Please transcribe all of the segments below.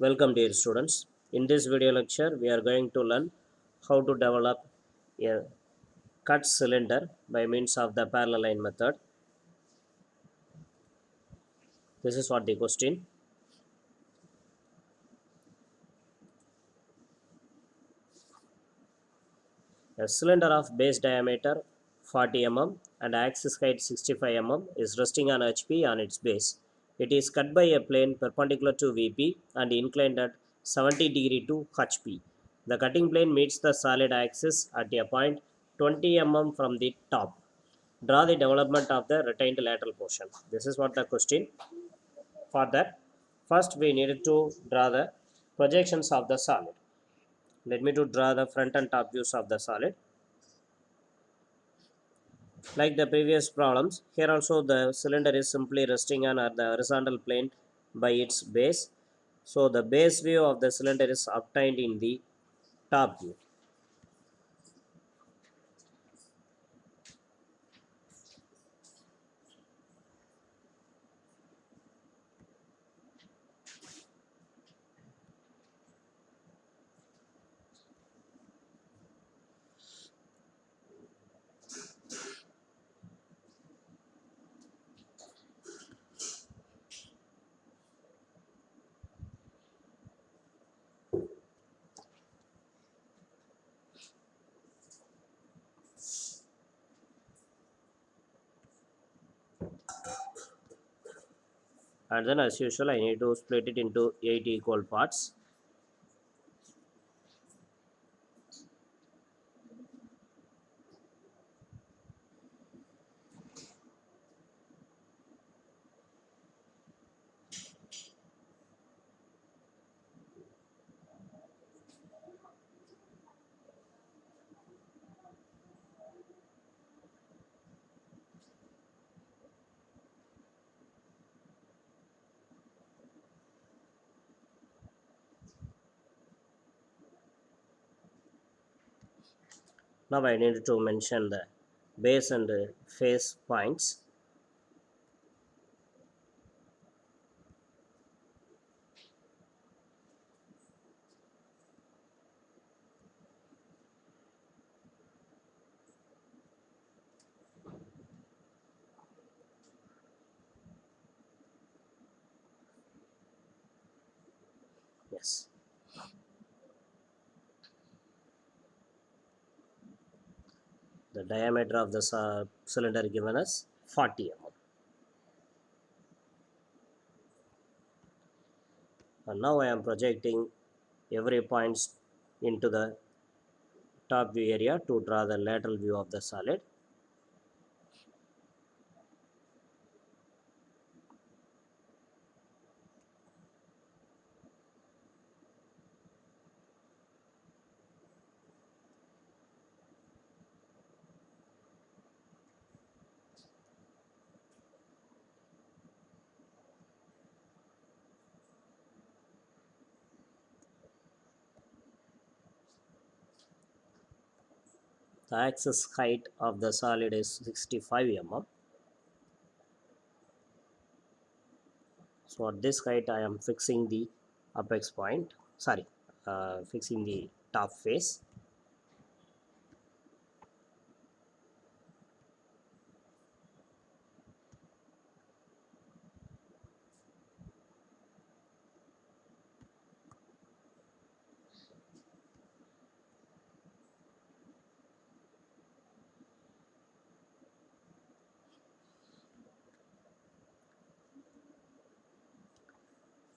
Welcome dear students. In this video lecture, we are going to learn how to develop a cut cylinder by means of the parallel line method. This is what the question. A cylinder of base diameter 40 mm and axis height 65 mm is resting on HP on its base. It is cut by a plane perpendicular to VP and inclined at 70° to HP. The cutting plane meets the solid axis at a point 20 mm from the top. Draw the development of the retained lateral portion. This is what the question. For that, first we needed to draw the projections of the solid. Let me to draw the front and top views of the solid. Like the previous problems, here also the cylinder is simply resting on the horizontal plane by its base. So the base view of the cylinder is obtained in the top view. And then as usual, I need to split it into 8 equal parts. Now I need to mention the base and face points. Yes. The diameter of the cylinder given as 40 mm. And now I am projecting every points into the top view area to draw the lateral view of the solid. The axis height of the solid is 65 mm. So at this height I am fixing the apex point, fixing the top face.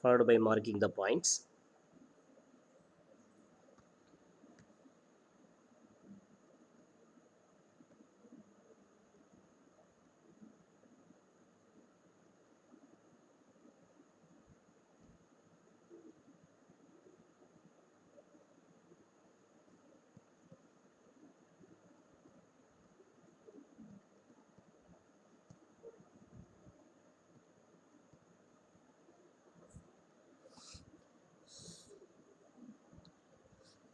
Followed by marking the points.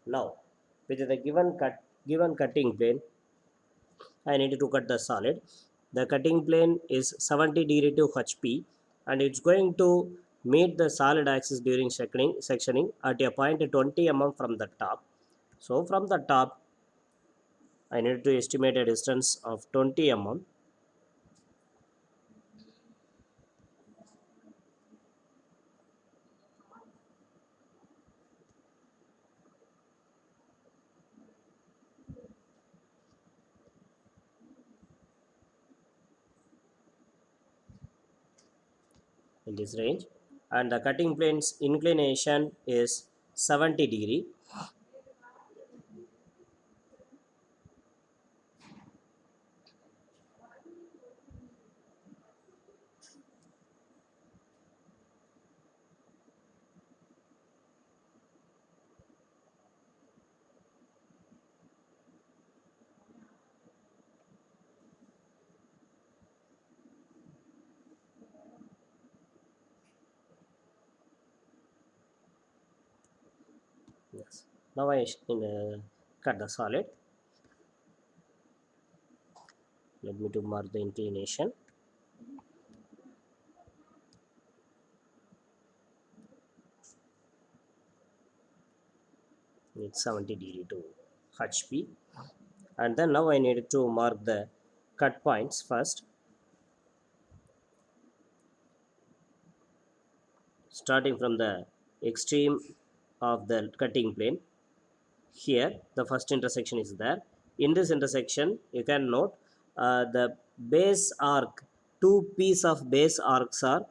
Now with the given cutting plane, I need to cut the solid. The cutting plane is 70° to HP and it's going to meet the solid axis during sectioning at a point 20 mm from the top. So from the top, I need to estimate a distance of 20 mm. In this range, and the cutting plane's inclination is 70 degree. Yes. Now I cut the solid. Let me to mark the inclination. It's 70 degree to HP. And then now I need to mark the cut points first, starting from the extreme of the cutting plane. Here the first intersection is there. In this intersection you can note the base arc, two pieces of base arcs are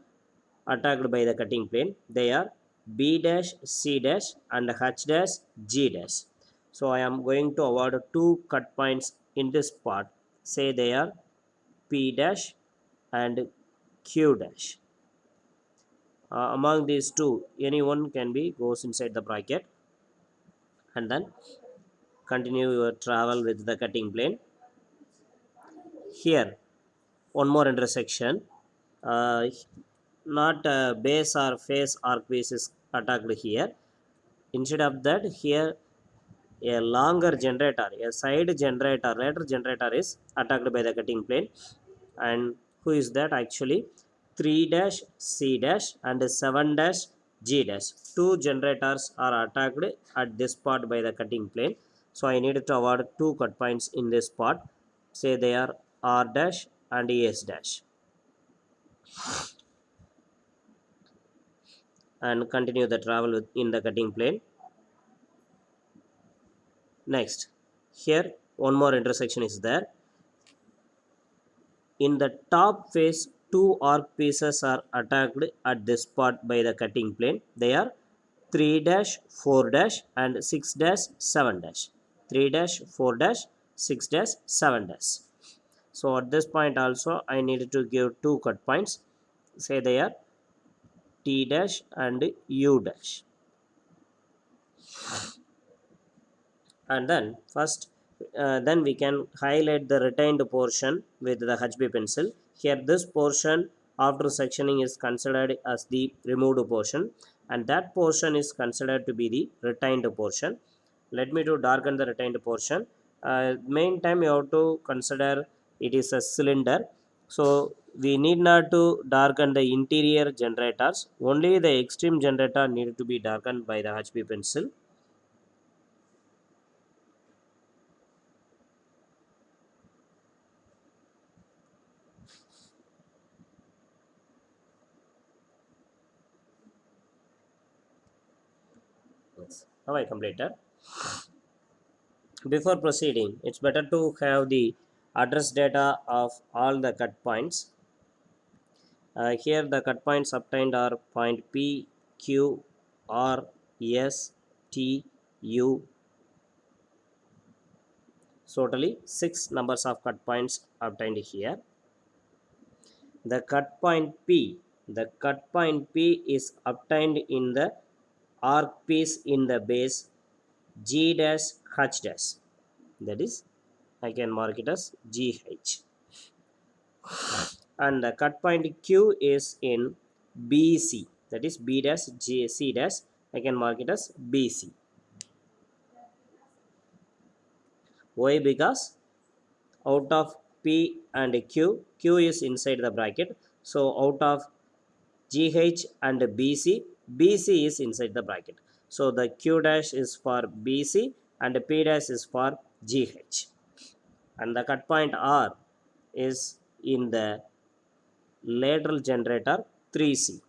attacked by the cutting plane. They are B dash, C dash and H dash, G dash. So I am going to award two cut points in this part. Say they are P dash and Q dash. Among these two, any one can be goes inside the bracket, and then continue your travel with the cutting plane. Here one more intersection, uh, not base or face arc piece is attacked here. Instead of that, here a longer generator, a side generator, lateral generator is attacked by the cutting plane. And who is that actually? 3 dash C dash and 7 dash G dash. Two generators are attacked at this part by the cutting plane. So I need to award two cut points in this part. Say they are R dash and ES dash. And continue the travel in the cutting plane. Next, here one more intersection is there. In the top face, two arc pieces are attacked at this spot by the cutting plane. They are 3 dash, 4 dash and 6 dash, 7 dash. 3 dash, 4 dash, 6 dash, 7 dash. So at this point also I need to give two cut points. Say they are T dash and U dash. And then first then we can highlight the retained portion with the HB pencil. Here this portion after sectioning is considered as the removed portion, and that portion is considered to be the retained portion. Let me to darken the retained portion. Main time you have to consider it is a cylinder, so we need not to darken the interior generators. Only the extreme generator need to be darkened by the HB pencil. Yes. Now I completed. Before proceeding, it's better to have the address data of all the cut points. Here the cut points obtained are point P, Q, R, S, T, U. So totally 6 numbers of cut points obtained here. The cut point P is obtained in the arc piece in the base G dash H dash. That is, I can mark it as GH. And the cut point Q is in BC, that is B dash G C dash. I can mark it as BC. Why? Because out of P and Q, Q is inside the bracket. So out of GH and BC. BC is inside the bracket. So the Q dash is for BC and P dash is for GH. And the cut point R is in the lateral generator 3C.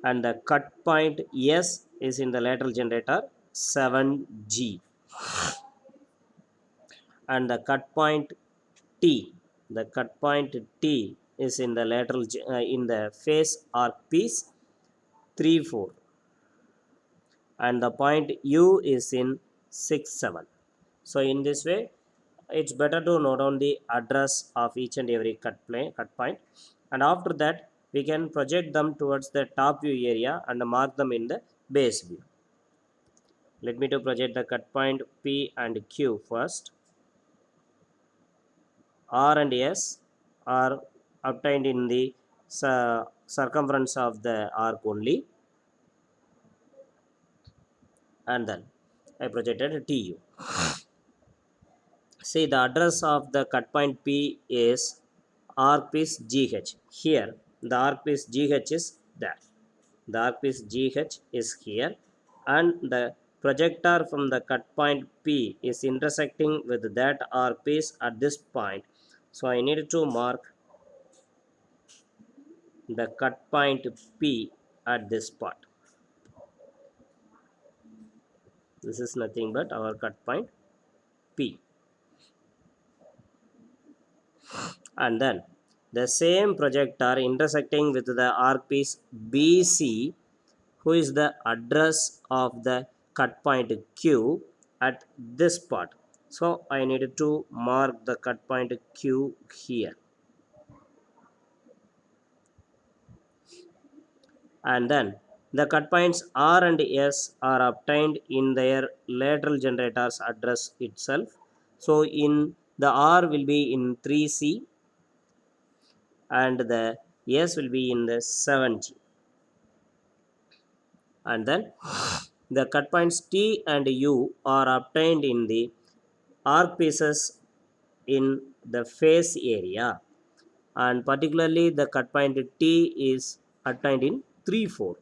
And the cut point S is in the lateral generator 7G. And the cut point T, the cut point T is in the lateral in the face arc piece 3 4, and the point U is in 6 7. So in this way, it's better to note down the address of each and every cut point, and after that we can project them towards the top view area and mark them in the base view. Let me to project the cut point P and Q first. R and S are obtained in the circumference of the arc only, and then I projected TU. See, the address of the cut point P is arc piece GH. Here the arc piece GH is there. The arc piece GH is here, and the projector from the cut point P is intersecting with that arc piece at this point. So I need to mark the cut point P at this spot. This is nothing but our cut point P. And then the same projector intersecting with the arc piece BC, who is the address of the cut point Q at this spot. So I need to mark the cut point Q here. And then the cut points R and S are obtained in their lateral generators address itself. So in the R will be in 3C and the S will be in the 7G. And then the cut points T and U are obtained in the arc pieces in the face area, and particularly the cut point T is obtained in 3 4.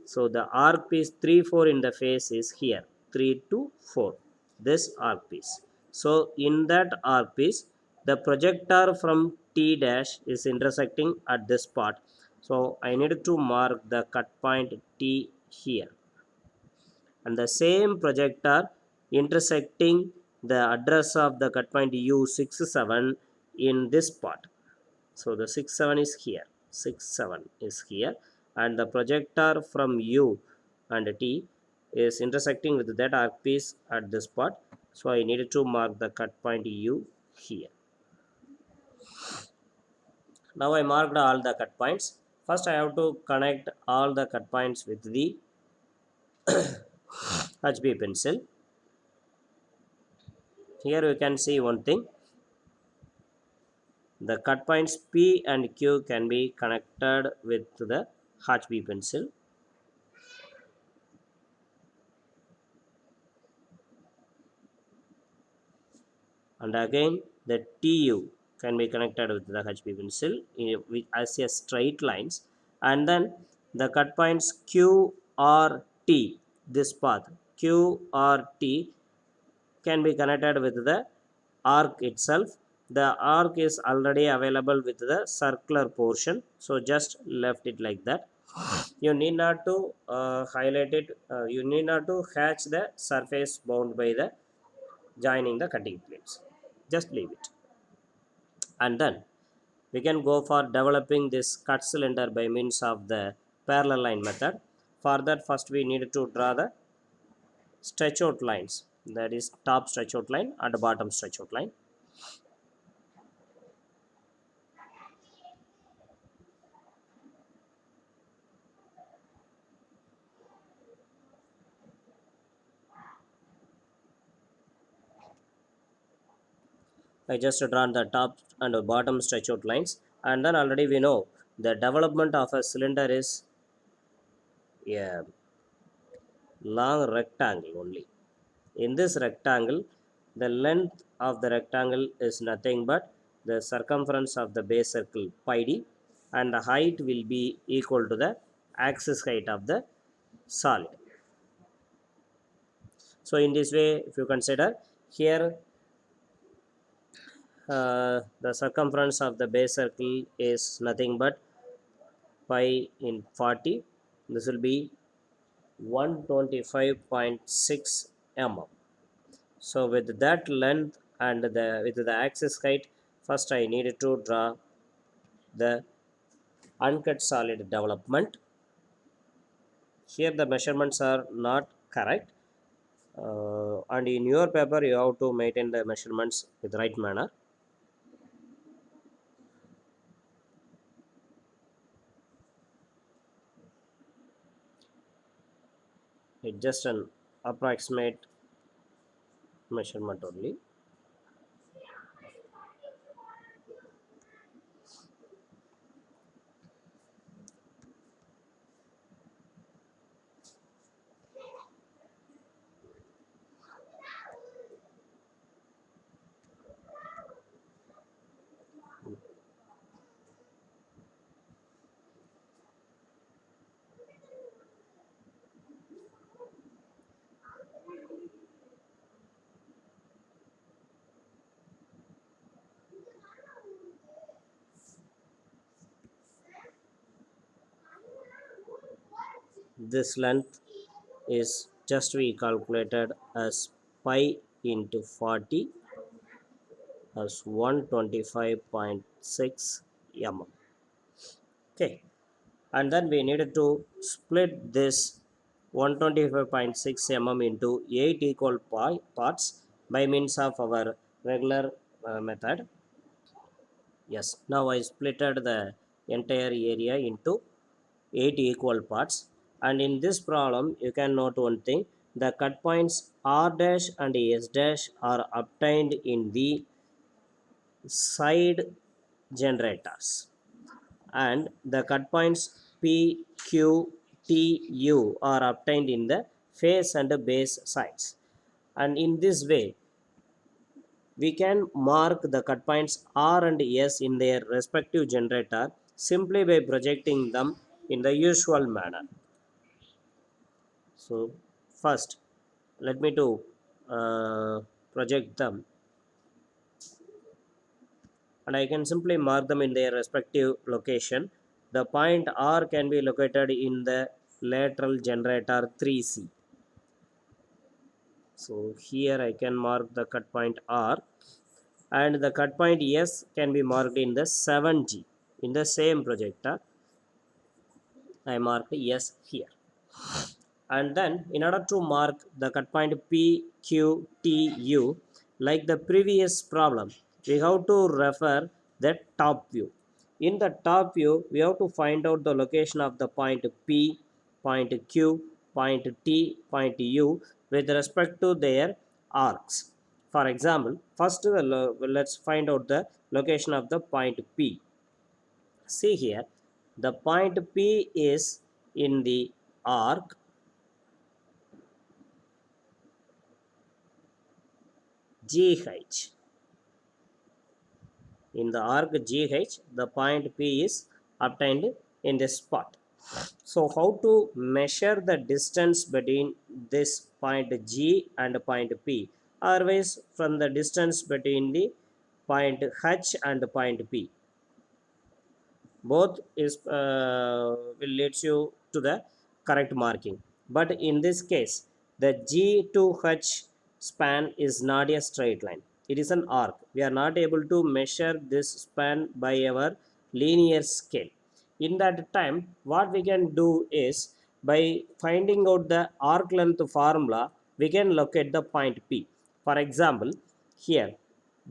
So the arc piece 3 4 in the face is here, 3 to 4, this arc piece. So in that arc piece, the projector from T dash is intersecting at this spot. So I need to mark the cut point T here, and the same projector intersecting the address of the cut point U67 in this spot. So the 67 is here, 67 is here, and the projector from U and T is intersecting with that arc piece at this spot. So I needed to mark the cut point U here. Now I marked all the cut points. First I have to connect all the cut points with the HB pencil. Here you can see one thing. The cut points P and Q can be connected with the HB pencil. And again the TU can be connected with the HB pencil as a straight lines, and then the cut points Q or T, this path Q or T can be connected with the arc itself. The arc is already available with the circular portion, so just left it like that. You need not to highlight it, you need not to hatch the surface bound by the joining the cutting plates, just leave it. And then we can go for developing this cut cylinder by means of the parallel line method. For that, first we need to draw the stretch out lines, that is top stretch out line and bottom stretch out line. I just drawn the top and bottom stretch out lines, and then already we know the development of a cylinder is a long rectangle only. In this rectangle, the length of the rectangle is nothing but the circumference of the base circle pi d, and the height will be equal to the axis height of the solid. So in this way, if you consider here, the circumference of the base circle is nothing but pi in 40. This will be 125.6 mm. So with that length and with the axis height, first I needed to draw the uncut solid development. Here the measurements are not correct, and in your paper you have to maintain the measurements with right manner. It's just an approximate measurement only. This length is just we calculated as pi into 40 as 125.6 mm. Okay, and then we needed to split this 125.6 mm into 8 equal parts by means of our regular method. Yes, now I splitted the entire area into 8 equal parts, and in this problem you can note one thing: the cut points r dash and s dash are obtained in the side generators, and the cut points P, Q, T, U are obtained in the face and the base sides. And in this way, we can mark the cut points R and S in their respective generator simply by projecting them in the usual manner. So first, let me to project them, and I can simply mark them in their respective location. The point R can be located in the lateral generator 3C. So here I can mark the cut point R, and the cut point S can be marked in the 7G. In the same projector, I marked S here. And then in order to mark the cut point P, Q, T, U, like the previous problem, we have to refer the top view. In the top view, we have to find out the location of the point P, point Q, point T, point U with respect to their arcs. For example, first let's find out the location of the point P. See here, the point P is in the arc GH. In the arc GH, the point P is obtained in this spot. So how to measure the distance between this point G and point P? Always from the distance between the point H and point P. Both is will leads you to the correct marking, but in this case the G to H span is not a straight line, it is an arc. We are not able to measure this span by our linear scale. In that time, what we can do is, by finding out the arc length formula, we can locate the point P. For example, here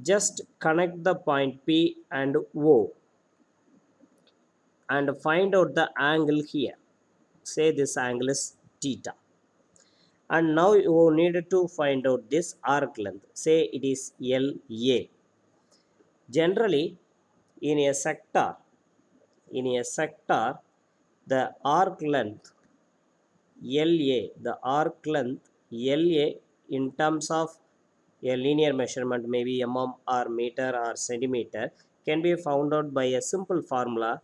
just connect the point P and O and find out the angle here. Say this angle is theta, and now you need to find out this arc length. Say it is LA. Generally, in a sector, the arc length LA, the arc length LA in terms of a linear measurement, maybe mm or meter or centimeter, can be found out by a simple formula.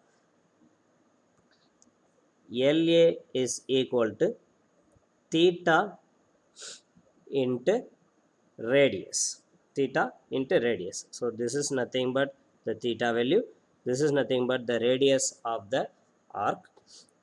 LA is equal to theta into radius. Theta into radius. So this is nothing but the theta value. This is nothing but the radius of the arc.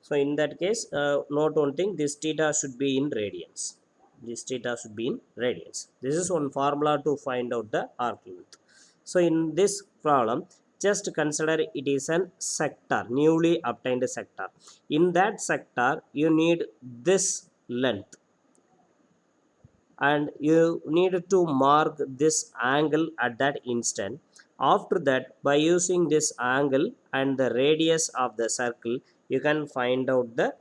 So in that case, note one thing, this theta should be in radians. This theta should be in radians. This is one formula to find out the arc length. So in this problem, just consider it is an sector, newly obtained sector. In that sector, you need this length, and you need to mark this angle at that instant. After that, by using this angle and the radius of the circle, you can find out the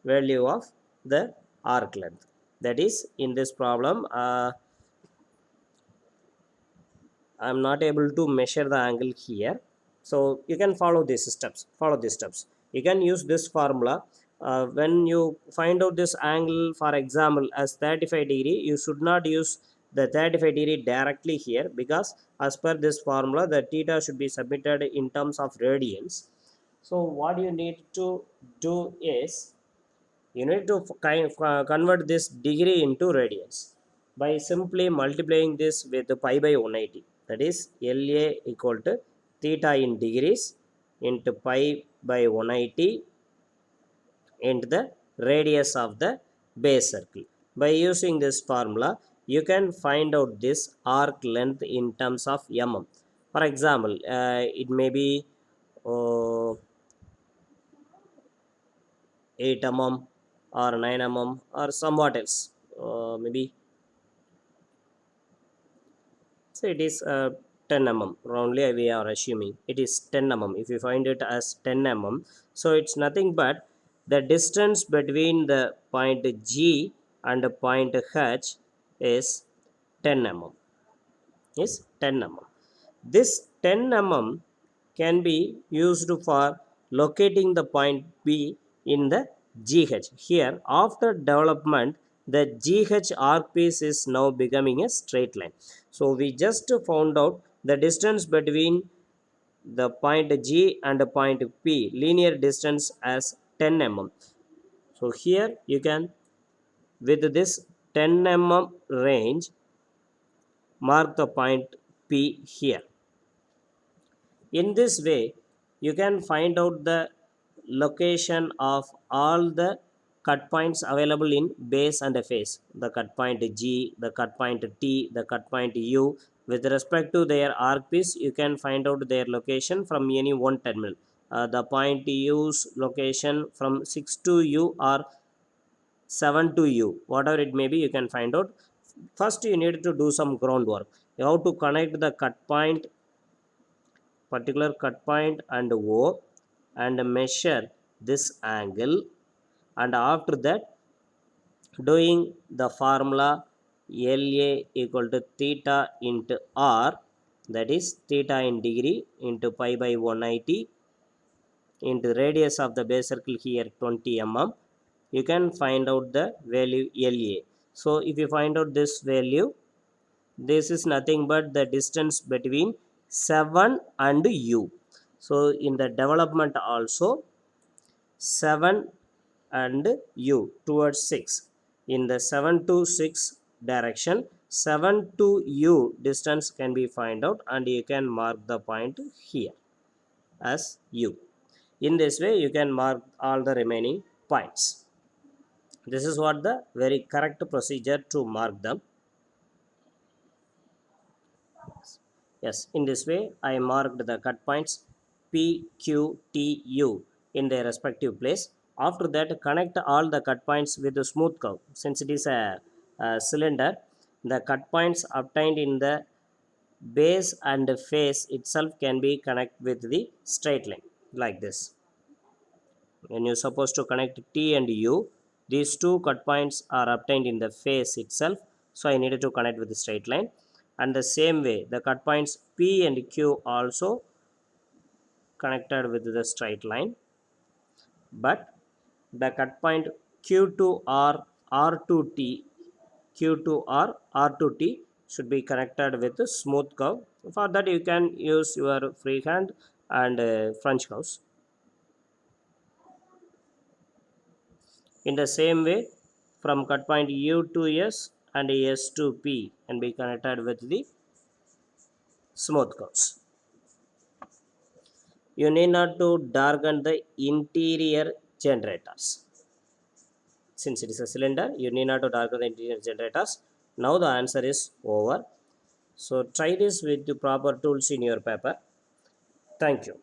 value of the arc length. That is, in this problem, I'm not able to measure the angle here. So you can follow these steps. You can use this formula. When you find out this angle, for example, as 35 degree, you should not use the 35 degree directly here, because as per this formula, the theta should be submitted in terms of radians. So what you need to do is, you need to convert this degree into radians by simply multiplying this with pi by 180. That is, LA equal to theta in degrees into pi by 180 into the radius of the base circle. By using this formula, you can find out this arc length in terms of mm. For example, it may be uh, 8 mm or 9 mm or somewhat else, maybe. So it is 10 mm. Roundly we are assuming it is 10 mm. If you find it as 10 mm, so it's nothing but the distance between the point G and the point H is 10 mm. Is 10 mm. This 10 mm can be used for locating the point B in the GH. Here, after development, the GH arc piece is now becoming a straight line. So we just found out the distance between the point G and the point P, linear distance, as 10 mm. So here you can, with this 10 mm range, mark the point P here. In this way, you can find out the location of all the cut points available in base and face. The cut point G, the cut point T, the cut point U. With respect to their arc piece, you can find out their location from any one terminal. The point U's location from 6 to U or 7 to U, whatever it may be, you can find out. First, you need to do some groundwork. You have to connect the cut point, particular cut point and O, and measure this angle, and after that, doing the formula LA equal to theta into R, that is theta in degree into pi by 180 into radius of the base circle here 20 mm, you can find out the value LA. So if you find out this value, this is nothing but the distance between 7 and U. So in the development also, 7 and U towards 6. In the 7 to 6 direction, 7 to U distance can be find out, and you can mark the point here as U. In this way, you can mark all the remaining points. This is what the very correct procedure to mark them. Yes, in this way, I marked the cut points P, Q, T, U in their respective place. After that, connect all the cut points with a smooth curve. Since it is a cylinder, the cut points obtained in the base and face itself can be connected with the straight line like this. When you're supposed to connect T and U, these two cut points are obtained in the face itself. So I needed to connect with the straight line. And the same way, the cut points P and Q also connected with the straight line. But the cut point Q to R, R to T, Q to R, R to T should be connected with a smooth curve. For that, you can use your freehand and French curves. In the same way, from cut point U to S and S to P can be connected with the smooth curves. You need not to darken the interior generators. Since it is a cylinder, you need not to darken the interior generators. Now the answer is over. So try this with the proper tools in your paper. Thank you.